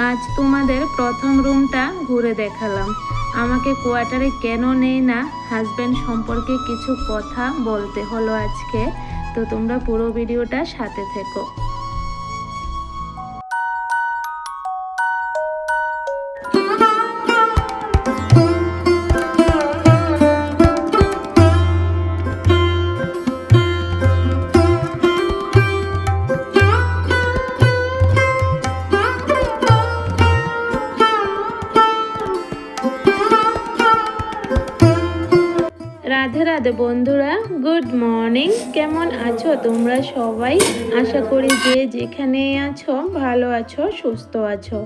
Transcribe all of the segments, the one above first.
আজ তোমাদের প্রথম রুমটা ঘুরে দেখালাম। আমাকে কোয়ার্টারে কেন নেই না, হাজব্যান্ড সম্পর্কে কিছু কথা বলতে হলো আজকে। তো তোমরা পুরো ভিডিওটা সাথে থেকো। রাধে রাধে বন্ধুরা, গুড মর্নিং। কেমন আছো তোমরা সবাই? আশা করি যে যেখানে আছো ভালো আছো, সুস্থ আছো।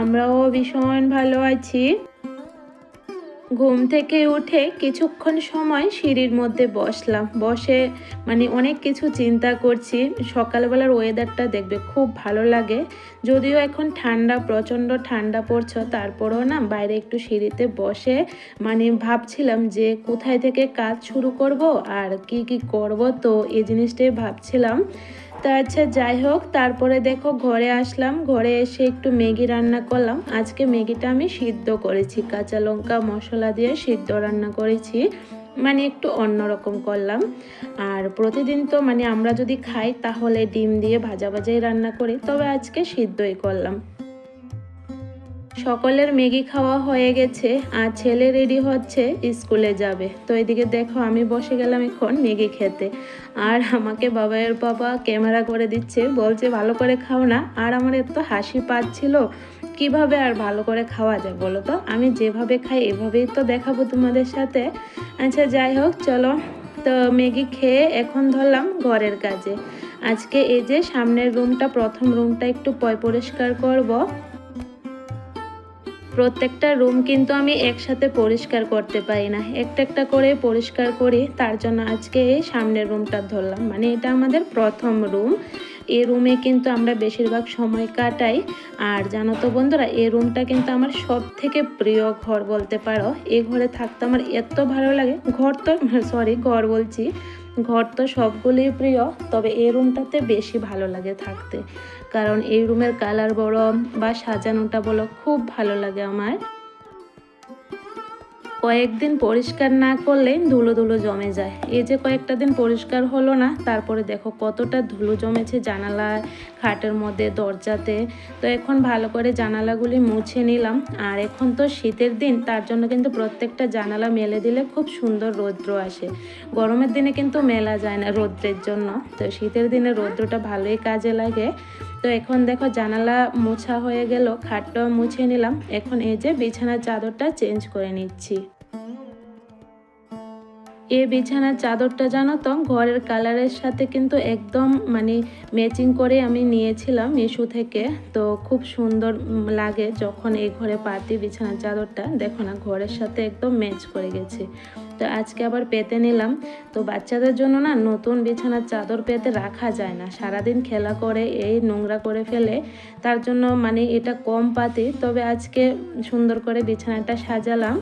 আমরাও ভীষণ ভালো আছি। ঘুম থেকে উঠে কিছুক্ষণ সময় সিঁড়ির মধ্যে বসলাম। বসে অনেক কিছু চিন্তা করছি। সকালবেলার ওয়েদারটা দেখবে খুব ভালো লাগে, যদিও এখন ঠান্ডা, প্রচণ্ড ঠান্ডা পড়ছে, তারপরেও না বাইরে একটু সিঁড়িতে বসে ভাবছিলাম যে কোথায় থেকে কাজ শুরু করব আর কি কি করব। তো এই জিনিসটাই ভাবছিলাম। তা আচ্ছা, যাই হোক, তারপরে দেখো ঘরে আসলাম। ঘরে এসে একটু ম্যাগি রান্না করলাম। আজকে ম্যাগিটা আমি সিদ্ধ করেছি, কাঁচা লঙ্কা মশলা দিয়ে সিদ্ধ রান্না করেছি, একটু অন্যরকম করলাম। আর প্রতিদিন তো আমরা যদি খাই তাহলে ডিম দিয়ে ভাজা ভাজাই রান্না করি, তবে আজকে সিদ্ধই করলাম। সকলের ম্যাগি খাওয়া হয়ে গেছে আর ছেলে রেডি হচ্ছে, স্কুলে যাবে। তো এদিকে দেখো আমি বসে গেলাম এখন ম্যাগি খেতে। আর আমাকে বাবাইয়ের বাবা ক্যামেরা করে দিচ্ছে, বলছে ভালো করে খাও না। আর আমার এত হাসি পাচ্ছিল, কিভাবে আর ভালো করে খাওয়া যায় বলো তো? আমি যেভাবে খাই এভাবেই তো দেখাবো তোমাদের সাথে। আচ্ছা, যাই হোক, চলো। তো ম্যাগি খেয়ে এখন ধরলাম ঘরের কাজে। আজকে এই যে সামনের রুমটা, প্রথম রুমটা একটু পরিষ্কার করব। প্রত্যেকটা রুম কিন্তু আমি একসাথে পরিষ্কার করতে পারি না, একটা একটা করে পরিষ্কার করি। তার জন্য আজকে এই সামনের রুমটা ধরলাম। এটা আমাদের প্রথম রুম। এই রুমে কিন্তু আমরা বেশিরভাগ সময় কাটাই। আর জানো তো বন্ধুরা, এই রুমটা কিন্তু আমার সব থেকে প্রিয় ঘর বলতে পারো। এই ঘরে থাকতে আমার এত ভালো লাগে। ঘর বলছি, ঘর তো সবগুলোই প্রিয়, তবে এই রুমটাতে বেশি ভালো লাগে থাকতে। কারণ এই রুমের কালার বলো বা সাজানোটা বলো, খুব ভালো লাগে আমার। কয়েকদিন পরিষ্কার না করলে ধুলো ধুলো জমে যায়। এই যে কয়েকটা দিন পরিষ্কার হলো না, তারপরে দেখো কতটা ধুলো জমেছে জানালায়, খাটের মধ্যে, দরজাতে। তো এখন ভালো করে জানালাগুলি মুছে নিলাম। আর এখন তো শীতের দিন, তার জন্য কিন্তু প্রত্যেকটা জানালা মেলে দিলে খুব সুন্দর রৌদ্র আসে। গরমের দিনে কিন্তু মেলা যায় না রৌদ্রের জন্য, তো শীতের দিনে রৌদ্রটা ভালোই কাজে লাগে। তো এখন দেখো জানালা মোছা হয়ে গেল, খাটটাও মুছে নিলাম। এখন এই যে বিছানার চাদরটা চেঞ্জ করে নিচ্ছি। এই বিছানার চাদরটা জানো তো, ঘরের কালারের সাথে কিন্তু একদম ম্যাচিং করে আমি নিয়েছিলাম মিশো থেকে। তো খুব সুন্দর লাগে যখন এই ঘরে পাতি বিছানার চাদরটা, দেখো না ঘরের সাথে একদম ম্যাচ করে গেছে। তো আজকে আবার পেতে নিলাম। তো বাচ্চাদের জন্য না নতুন বিছানার চাদর পেতে রাখা যায় না, সারাদিন খেলা করে এই নোংরা করে ফেলে। তার জন্য এটা কম পাতি, তবে আজকে সুন্দর করে বিছানাটা সাজালাম।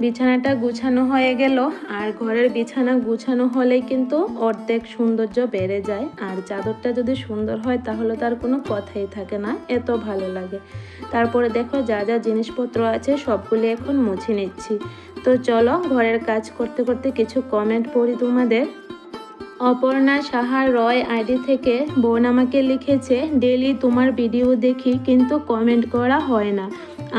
বিছানাটা গুছানো হয়ে গেল। আর ঘরের বিছানা গুছানো হলেই কিন্তু অর্ধেক সৌন্দর্য বেড়ে যায়। আর চাদরটা যদি সুন্দর হয় তাহলে তার কোনো কথাই থাকে না, এত ভালো লাগে। তারপরে দেখো যা যা জিনিসপত্র আছে সবগুলি এখন মুছে নিচ্ছি। তো চলো, ঘরের কাজ করতে করতে কিছু কমেন্ট পড়ি তোমাদের। অপর্ণা সাহার রয় আইডি থেকে বোন আমাকে লিখেছে, ডেলি তোমার ভিডিও দেখি কিন্তু কমেন্ট করা হয় না।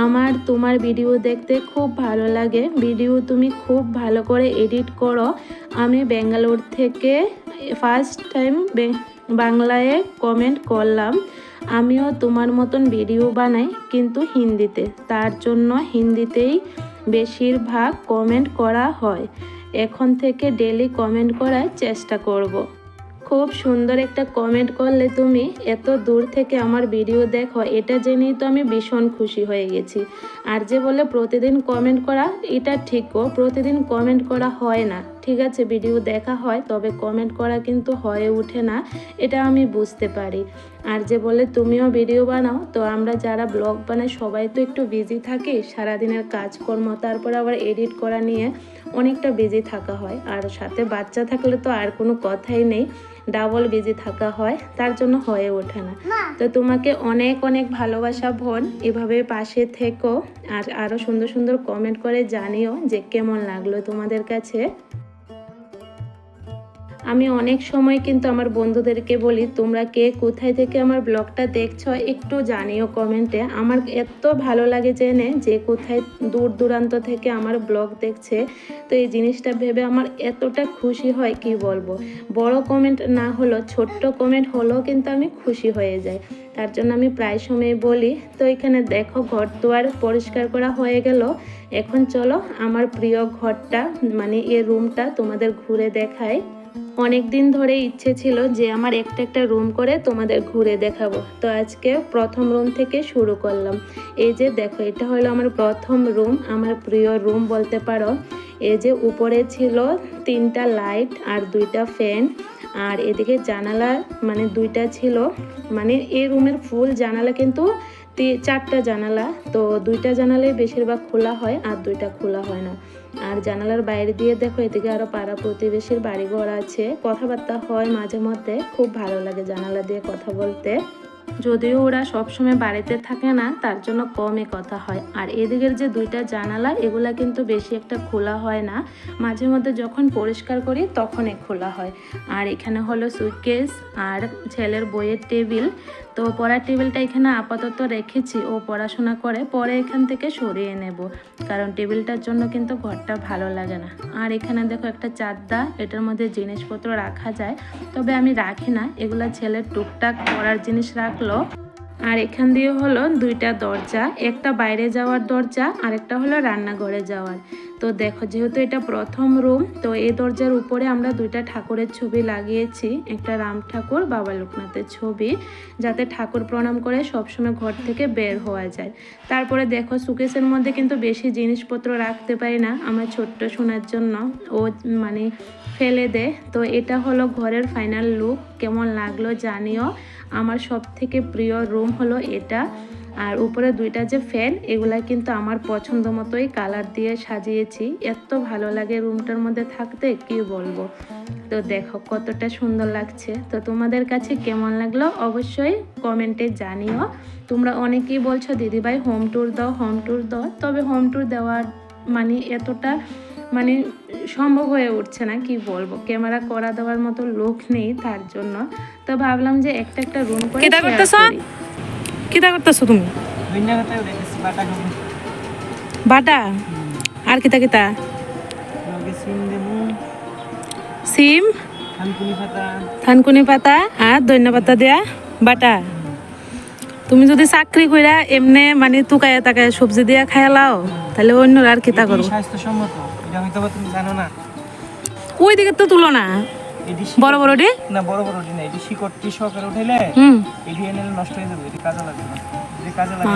আমার তোমার ভিডিও দেখতে খুব ভালো লাগে, ভিডিও তুমি খুব ভালো করে এডিট করো। আমি ব্যাঙ্গালোর থেকে ফার্স্ট টাইম বাংলায় কমেন্ট করলাম। আমিও তোমার মতন ভিডিও বানাই, কিন্তু হিন্দিতে, তার জন্য হিন্দিতেই বেশিরভাগ কমেন্ট করা হয়। এখন থেকে ডেলি কমেন্ট করার চেষ্টা করব। খুব সুন্দর একটা কমেন্ট করলে তুমি, এত দূর থেকে আমার ভিডিও দেখো, এটা জেনেই তো আমি ভীষণ খুশি হয়ে গেছি। আর যে বলে প্রতিদিন কমেন্ট করা, এটা ঠিকও, প্রতিদিন কমেন্ট করা হয় না, ঠিক আছে, ভিডিও দেখা হয়, তবে কমেন্ট করা কিন্তু হয়ে ওঠে না, এটা আমি বুঝতে পারি। আর যে বলে তুমিও ভিডিও বানাও, তো আমরা যারা ব্লগ বানাই সবাই তো একটু বিজি থাকি, সারাদিনের কাজকর্ম, তারপর আবার এডিট করা নিয়ে অনেকটা বিজি থাকা হয়। আর সাথে বাচ্চা থাকলে তো আর কোনো কথাই নেই। ডাবল বিজি থাকা হয়, তার জন্য হয়ে ওঠে না। তো তোমাকে অনেক অনেক ভালোবাসা বোন, এভাবে পাশে থেকো আর আরও সুন্দর সুন্দর কমেন্ট করে জানিও যে কেমন লাগলো তোমাদের কাছে। আমি অনেক সময় কিন্তু আমার বন্ধুদেরকে বলি তোমরা কে কোথায় থেকে আমার ব্লগটা দেখছো একটু জানিও কমেন্টে। আমার এত ভালো লাগে জেনে যে কোথায় দূর দূরান্ত থেকে আমার ব্লগ দেখছে। তো এই জিনিসটা ভেবে আমার এতটা খুশি হয় কি বলবো। বড় কমেন্ট না হলো, ছোট্ট কমেন্ট হলেও কিন্তু আমি খুশি হয়ে যাই। তার জন্য আমি প্রায় সময় বলি। তো এখানে দেখো ঘর দুয়ার পরিষ্কার করা হয়ে গেল। এখন চলো আমার প্রিয় ঘরটা মানে এই রুমটা তোমাদের ঘুরে দেখাই। অনেক দিন ধরে ইচ্ছে ছিল যে আমার একটা একটা রুম করে তোমাদের ঘুরে দেখাবো। তো আজকে প্রথম রুম থেকে শুরু করলাম। এই যে দেখো, এটা হলো আমার প্রথম রুম, আমার প্রিয় রুম বলতে পারো। এই যে উপরে ছিল 3টা লাইট আর 2টা ফ্যান, আর এদিকে জানালা মানে 2টা ছিল। মানে এই রুমের ফুল জানালা কিন্তু 4টা জানালা, তো 2টা জানালাই বেশিরভাগ খোলা হয় আর 2টা খোলা হয় না। আর জানালার বাইরে দিয়ে দেখো এদিকে আরো পাড়া প্রতিবেশীর বাড়িঘর আছে, কথাবার্তা হয় মাঝে মধ্যে, খুব ভালো লাগে জানালা দিয়ে কথা বলতে। যদিও ওরা সবসময় বাড়িতে থাকে না, তার জন্য কমই কথা হয়। আর এদিকের যে 2টা জানালা এগুলা কিন্তু বেশি একটা খোলা হয় না, মাঝে মধ্যে যখন পরিষ্কার করি তখনই খোলা হয়। আর এখানে হলো সুটকেস আর ছেলের বইয়ের টেবিল। তো পড়ার টেবিলটা এখানে আপাতত রেখেছি, ও পড়াশোনা করে, পরে এখান থেকে সরিয়ে নেব, কারণ টেবিলটার জন্য কিন্তু ঘরটা ভালো লাগে না। আর এখানে দেখো একটা চাদ্দা, এটার মধ্যে জিনিসপত্র রাখা যায়, তবে আমি রাখি না, এগুলা ছেলের টুকটাক পড়ার জিনিস রাখলো। আর এখান দিয়ে হলো 2টা দরজা, একটা বাইরে যাওয়ার দরজা আর একটা হলো রান্নাঘরে যাওয়ার। তো দেখো যেহেতু এটা প্রথম রুম, তো এই দরজার উপরে আমরা 2টা ঠাকুরের ছবি লাগিয়েছি, একটা রাম ঠাকুর, বাবা লোকনাথের ছবি, যাতে ঠাকুর প্রণাম করে সবসময় ঘর থেকে বের হওয়া যায়। তারপরে দেখো সুকেসের মধ্যে কিন্তু বেশি জিনিসপত্র রাখতে পারি না আমার ছোট্ট সোনার জন্য, ও মানে ফেলে দে। তো এটা হলো ঘরের ফাইনাল লুক, কেমন লাগলো জানিও। আমার সব থেকে প্রিয় রুম হলো এটা। আর উপরে 2টা যে ফ্যান, এগুলা কিন্তু আমার পছন্দ মতোই কালার দিয়ে সাজিয়েছি, এত ভালো লাগে রুমটার মধ্যে থাকতে কি বলবো। তো দেখো কতটা সুন্দর লাগছে। তো তোমাদের কাছে কেমন লাগলো অবশ্যই কমেন্টে জানিও। তোমরা অনেকেই বলছো দিদিভাই হোম ট্যুর দাও, হোম ট্যুর দাও, তবে হোম ট্যুর দেওয়ার মানে এতটা মানে সম্ভব হয়ে উঠছে না, কি বলবো, ক্যামেরা করা দেওয়ার মতো লোক নেই, তার জন্য। তো ভাবলাম যে একটা একটা রুম করে শেয়ার করি। কিটা করতেছো তুমি? বাটা আর কিতা কিতা? সিম, থানকুনি পাতা আর ধনিয়া পাতা দেয়া বাটা। তুমি যদি চাকরি কইরা এমনে মানে তুকায়া তাকায় সবজি দিয়া খাইলাও, তাহলে অন্যরা আর কিতা করবো? স্বাস্থ্যসম্মত, এটা হয়তো তুমি জানো না। ওই দিকে তো তুলো না, বড় বড় ডি না, বড় বড় ডি না, এটি শিকড়টি সহকারে উঠাইলে এটি এনে নষ্ট হয়ে যাবে, এটি কাজে লাগবে না, এটি কাজে লাগে।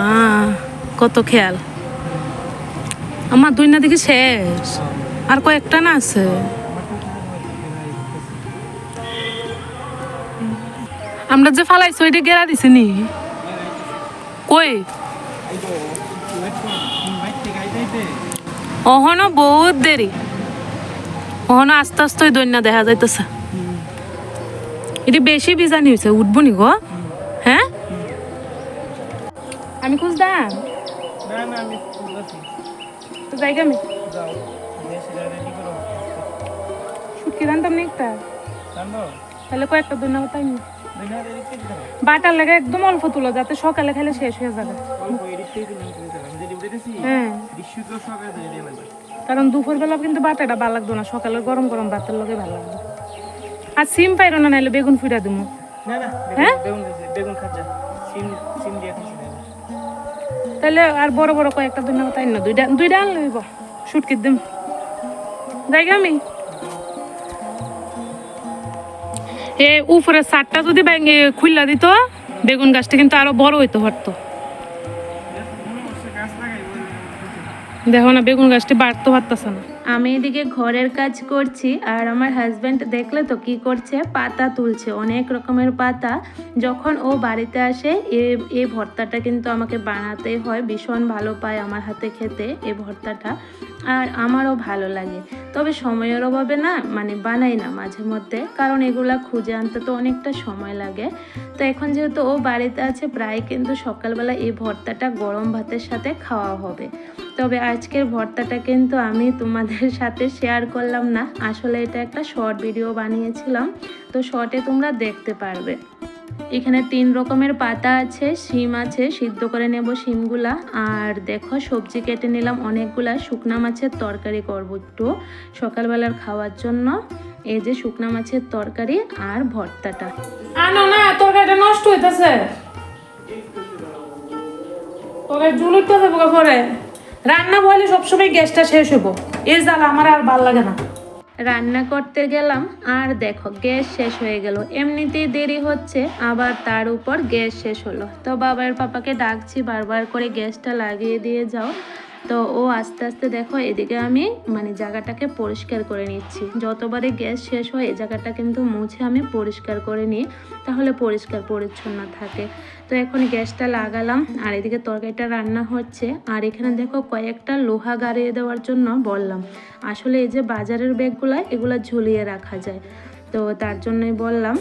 কত খেয়াল। আমার 2 না দেখি শেষ, আর কয়েকটা না আছে। আমরা যে ফালাইছো ওইটা গেরা দিছে নি কই? অহনো বহুত দেরি, অহনো আস্তে আস্তে ওই দৈন্যা দেখা যাইতেছে। এটি বেশি বিজানি হয়েছে, উঠবো নি গো? হ্যাঁ আমি খুঁজতাম তো জায়গা আমি শুটকি জানতাম না একটা, তাহলে কয়েকটা দৈন্যা তাই নি বাটার লাগে একদম অল্প তুলো, যাতে সকালে খেলে শেষ হয়ে যাবে। হ্যাঁ, কারণ দুপুরবেলা কিন্তু বাটাটা ভালো লাগতো না, সকালের গরম গরম ভাতের লগে ভালো লাগতো। আর সিম পাইরো না, নাইলে বেগুন ফুটা দিমু। হ্যাঁ তাহলে আর বড় বড় কয়েকটা দিন তাই না, 2টা আনলে হইব, শুটকির দিম জায়গা আমি। এ উপরে 4টা যদি ব্যাঙে খুললা দিত, বেগুন গাছটা কিন্তু আরো বড় হইতো পারতো। দেখো না বেগুন গাছটি বাড়তে পারতেছে না। আমি এদিকে ঘরের কাজ করছি আর আমার হাজব্যান্ড দেখলে তো কি করছে, পাতা তুলছে, অনেক রকমের পাতা। যখন ও বাড়িতে আসে এই ভর্তাটা কিন্তু আমাকে বানাতেই হয়, ভীষণ ভালো পায় আমার হাতে খেতে এই ভর্তাটা, আর আমারও ভালো লাগে। তবে সময়ের অভাবে না মানে বানাই না মাঝে মধ্যে, কারণ এগুলা খুঁজে আনতে তো অনেকটা সময় লাগে। তো এখন যেহেতু ও বাড়িতে আছে, প্রায় কিন্তু সকালবেলা এই ভর্তাটা গরম ভাতের সাথে খাওয়া হবে। তবে আজকের ভর্তাটা কিন্তু আমি তোমাদের সাথে শেয়ার করলাম না, আসলে এটা একটা শর্ট ভিডিও বানিয়েছিলাম, তো শর্টে তোমরা দেখতে পারবে। এখানে 3 রকমের পাতা আছে, শিম আছে, সিদ্ধ করে নেব শিমগুলা। আর দেখো সবজি কেটে নিলাম অনেকগুলা, শুকনা মাছের তরকারি করব একটু সকালবেলার খাওয়ার জন্য। এই যে শুকনা মাছের তরকারি আর ভর্তাটা। আনো না, তরকারিটা নষ্ট হইতাছে, তরকারি জুলুইতে যাবো পরে। রান্না বলে সবসময় গ্যাসটা শেষ হইব, এই জ্বালা আমার আর ভাল লাগে না। রান্না করতে গেলাম আর দেখো গ্যাস শেষ হয়ে গেল, এমনিতেই দেরি হচ্ছে, আবার তার উপর গ্যাস শেষ হলো। তো বাবার পাপাকে ডাকছি বারবার করে গ্যাসটা লাগিয়ে দিয়ে যাও। তো ও আস্তে আস্তে দেখো এদিকে আমি মানে জায়গাটাকে পরিষ্কার করে নিচ্ছি। যতবারই গ্যাস শেষ হয় এই জায়গাটা কিন্তু মুছে আমি পরিষ্কার করে নিই, তাহলে পরিষ্কার পরিচ্ছন্ন থাকে। তো এখন গ্যাসটা লাগালাম আর এদিকে তরকারিটা রান্না হচ্ছে। আর এখানে দেখো কয়েকটা লোহা গাড়িয়ে দেওয়ার জন্য বললাম, আসলে এই যে বাজারের ব্যাগগুলো এগুলো ঝুলিয়ে রাখা যায়, তো তার জন্যই বললাম।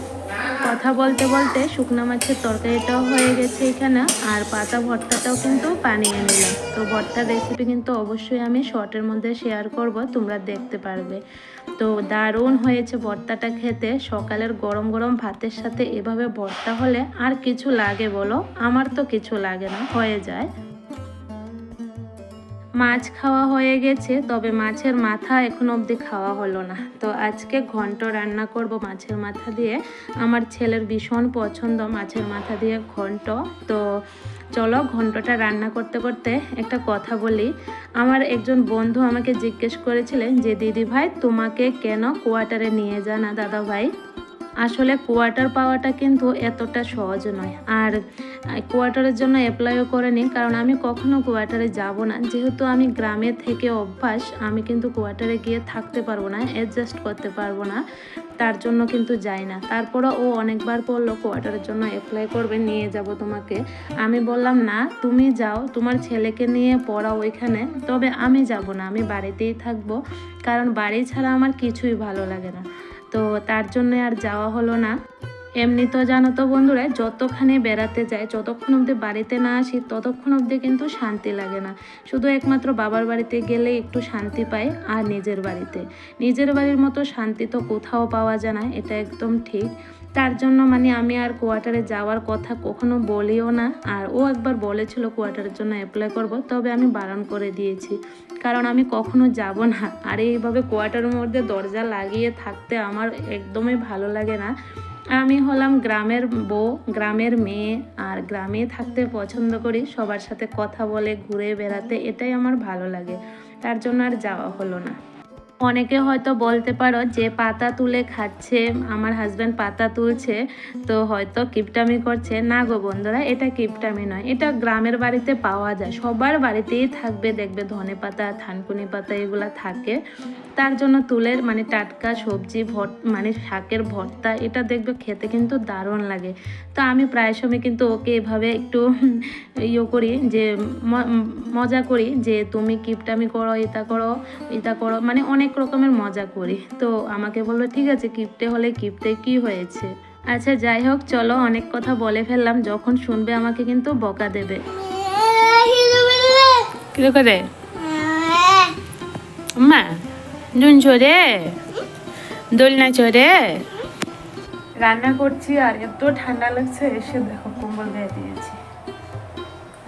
কথা বলতে বলতে শুকনো মাছের তরকারিটাও হয়ে গেছে এখানে, আর পাতা ভর্তাটাও কিন্তু বানিয়ে নিলাম। তো ভর্তার রেসিপি কিন্তু অবশ্যই আমি শর্টের মধ্যে শেয়ার করব, তোমরা দেখতে পারবে। তো দারুণ হয়েছে ভর্তাটা খেতে, সকালের গরম গরম ভাতের সাথে এভাবে ভর্তা হলে আর কিছু লাগে বলো? আমার তো কিছু লাগে না, হয়ে যায়। মাছ খাওয়া হয়ে গেছে, তবে মাছের মাথা এখনো অবধি খাওয়া হলো না। তো আজকে ঘন্ট রান্না করব মাছের মাথা দিয়ে, আমার ছেলের ভীষণ পছন্দ মাছের মাথা দিয়ে ঘন্ট। তো চলো ঘন্টটা রান্না করতে করতে একটা কথা বলি। আমার একজন বন্ধু আমাকে জিজ্ঞেস করেছিলেন যে দিদি ভাই তোমাকে কেন কোয়ার্টারে নিয়ে যায় না দাদা ভাই। আসলে কোয়ার্টার পাওয়াটা কিন্তু এতটা সহজ নয়, আর কোয়ার্টারের জন্য অ্যাপ্লাইও করিনি, কারণ আমি কখনো কোয়ার্টারে যাব না। যেহেতু আমি গ্রামে থেকে অভ্যাস, আমি কিন্তু কোয়ার্টারে গিয়ে থাকতে পারবো না, অ্যাডজাস্ট করতে পারবো না, তার জন্য কিন্তু যাই না। তারপরে ও অনেকবার বললো কোয়ার্টারের জন্য অ্যাপ্লাই করবে, নিয়ে যাব তোমাকে। আমি বললাম না, তুমি যাও, তোমার ছেলেকে নিয়ে পড়াও ওইখানে, তবে আমি যাব না, আমি বাড়িতেই থাকবো, কারণ বাড়ি ছাড়া আমার কিছুই ভালো লাগে না। তো তার জন্য আর যাওয়া হলো না। এমনি তো জানো তো বন্ধুরা, যতখানি বেড়াতে যাই, যতক্ষণ অবধি বাড়িতে না আসি ততক্ষণ অবধি কিন্তু শান্তি লাগে না। শুধু একমাত্র বাবার বাড়িতে গেলে একটু শান্তি পাই, আর নিজের বাড়ির মতো শান্তি তো কোথাও পাওয়া যায় না, এটা একদম ঠিক। তার জন্য মানে আমি আর কোয়ার্টারে যাওয়ার কথা কখনো বলিও না। আর ও একবার বলেছিল কোয়ার্টারের জন্য অ্যাপ্লাই করব, তবে আমি বারণ করে দিয়েছি, কারণ আমি কখনো যাব না। আর এইভাবে কোয়ার্টারের মধ্যে দরজা লাগিয়ে থাকতে আমার একদমই ভালো লাগে না। আমি হলাম গ্রামের বউ, গ্রামের মেয়ে, আর গ্রামে থাকতে পছন্দ করি, সবার সাথে কথা বলে ঘুরে বেড়াতে, এটাই আমার ভালো লাগে। তার জন্য আর যাওয়া হলো না। অনেকে হয়তো বলতে পারো যে পাতা তুলে খাচ্ছে, আমার হাজব্যান্ড পাতা তুলছে, তো হয়তো কিপটামি করছে। না গো বন্ধুরা, এটা কিপটামি নয়, এটা গ্রামের বাড়িতে পাওয়া যায়, সবার বাড়িতেই থাকবে, দেখবে ধনে পাতা, থানকুনি পাতা এগুলা থাকে। তার জন্য তুলে মানে টাটকা সবজি মানে শাকের ভর্তা, এটা দেখবে খেতে কিন্তু দারুণ লাগে। তো আমি প্রায় সময় কিন্তু ওকে এভাবে একটু করি, যে মজা করি, যে তুমি কিপটামি করো, এটা করো, মানে অনেক রকমের মজা করি। তো আমাকে বললো ঠিক আছে, কিপটে হলে কিপটে, কি হয়েছে। আচ্ছা যাই হোক, চলো অনেক কথা বলে ফেললাম, যখন শুনবে আমাকে কিন্তু বকা দেবে। কিরে করে মা নুন চড়ে দোলনা চড়ে রান্না করছি, আর এত ঠান্ডা লাগছে, এসে দেখো কম্বল গায়ে দিয়েছি,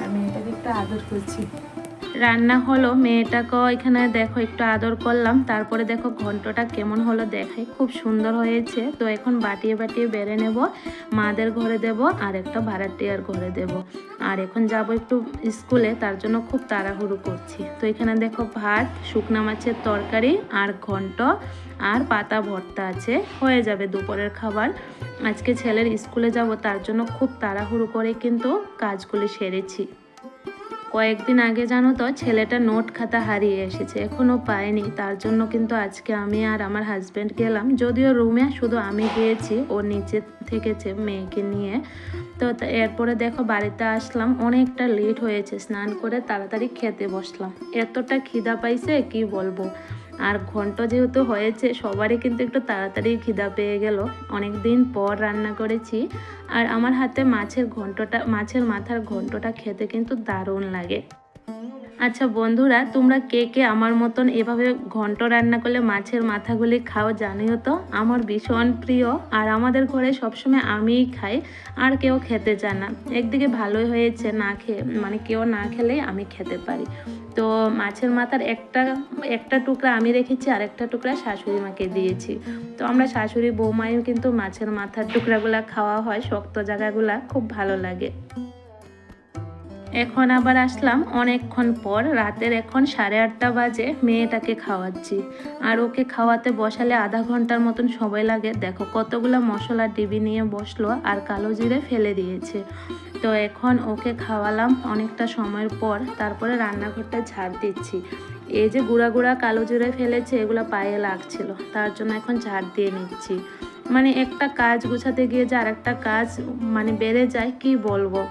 আমি এটাকে একটু আদর করছি। রান্না হলো, মেয়েটাকেও এখানে দেখো একটু আদর করলাম। তারপরে দেখো ঘন্টটা কেমন হলো দেখাই, খুব সুন্দর হয়েছে। তো এখন বাটিয়ে বাটিয়ে বেড়ে নেব, মাদের ঘরে দেব আর একটা ভাড়াটিয়ার ঘরে দেব। আর এখন যাব একটু স্কুলে, তার জন্য খুব তাড়াহুড়ো করছি। তো এখানে দেখো ভাত, শুকনা মাছের তরকারি আর ঘন্ট আর পাতা ভর্তা আছে, হয়ে যাবে দুপুরের খাবার। আজকে ছেলের স্কুলে যাব, তার জন্য খুব তাড়াহুড়ো করে কিন্তু কাজগুলি সেরেছি। কয়েকদিন আগে জানো তো ছেলেটা নোট খাতা হারিয়ে এসেছে, এখনও পায়নি। তার জন্য কিন্তু আজকে আমি আর আমার হাজব্যান্ড গেলাম, যদিও রুমে শুধু আমি গিয়েছি, ও নিচে থেকেছে মেয়েকে নিয়ে। তো এরপরে দেখো বাড়িতে আসলাম, অনেকটা লেট হয়েছে, স্নান করে তাড়াতাড়ি খেতে বসলাম। এতটা খিদা পাইছে কি বলবো। আর ঘন্ট যেহেতু হয়েছে সবারই কিন্তু একটু তাড়াতাড়ি খিদা পেয়ে গেল, অনেক দিন পর রান্না করেছি। আর আমার হাতে মাছের মাথার ঘন্টটা খেতে কিন্তু দারুণ লাগে। আচ্ছা বন্ধুরা, তোমরা কে কে আমার মতন এভাবে ঘন্ট রান্না করলে মাছের মাথাগুলি খাও জানিও তো। আমার ভীষণ প্রিয়, আর আমাদের ঘরে সবসময় আমিই খাই, আর কেউ খেতে চায় না। একদিকে ভালোই হয়েছে, না খেয়ে মানে কেউ না খেলেই আমি খেতে পারি। তো মাছের মাথার একটা টুকরা আমি রেখেছি, আর একটা টুকরা শাশুড়ি মাকে দিয়েছি। তো আমরা শাশুড়ি বৌমায়ও কিন্তু মাছের মাথার টুকরাগুলা খাওয়া হয়, শক্ত জায়গাগুলা খুব ভালো লাগে। এখন আবার আসলাম অনেকক্ষণ পর, রাতের এখন 8:30 বাজে, মেয়েটাকে খাওয়াচ্ছি। আর ওকে খাওয়াতে বসালে আধা ঘন্টার মতন সময় লাগে। দেখো কতগুলো মশলা ডিবি নিয়ে বসলো, আর কালো জিরে ফেলে দিয়েছে। তো এখন ওকে খাওয়ালাম অনেকটা সময়ের পর, তারপরে রান্নাঘরটা ঝাড় দিচ্ছি। এই যে গুঁড়া গুঁড়া কালো জিরে ফেলেছে, এগুলো পায়ে লাগছিল, তার জন্য এখন ঝাড় দিয়ে নিচ্ছি। মানে একটা কাজ গুছাতে গিয়ে যে আরেকটা কাজ মানে বেড়ে যায়, কি বলবো।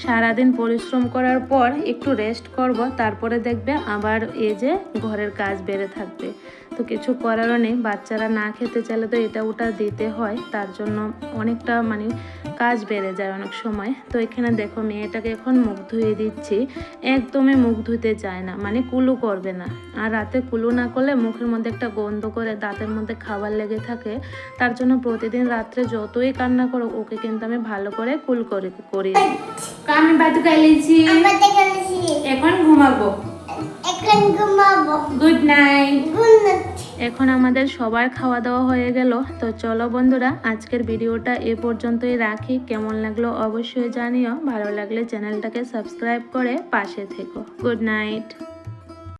সারাদিন পরিশ্রম করার পর একটু রেস্ট করব, তারপরে দেখবে আবার এই যে ঘরের কাজ বেড়ে থাকবে। তো কিছু করারও নেই, বাচ্চারা না খেতে চাইলে তো এটা ওটা দিতে হয়, তার জন্য অনেকটা মানে কাজ বেড়ে যায় অনেক সময়। তো এখানে দেখো মেয়েটাকে এখন মুখ ধুয়ে দিচ্ছি। একদমই মুখ ধুতে চায় না, মানে কুলু করবে না। আর রাতে কুলু না করলে মুখের মধ্যে একটা গন্ধ করে, দাঁতের মধ্যে খাবার লেগে থাকে। তার জন্য প্রতিদিন রাত্রে যতই কান্না করো, ওকে কিন্তু আমি ভালো করে কুল করি। আমি বাতু খাইলেছি, এখন ঘুমাবো। Good night. এখন আমাদের সবার খাওয়া দাওয়া হয়ে গেল। তো চলো বন্ধুরা, আজকের ভিডিওটা এ পর্যন্তই রাখি। কেমন লাগলো অবশ্যই জানিও, ভালো লাগলে চ্যানেলটাকে সাবস্ক্রাইব করে পাশে থেকো। Good night.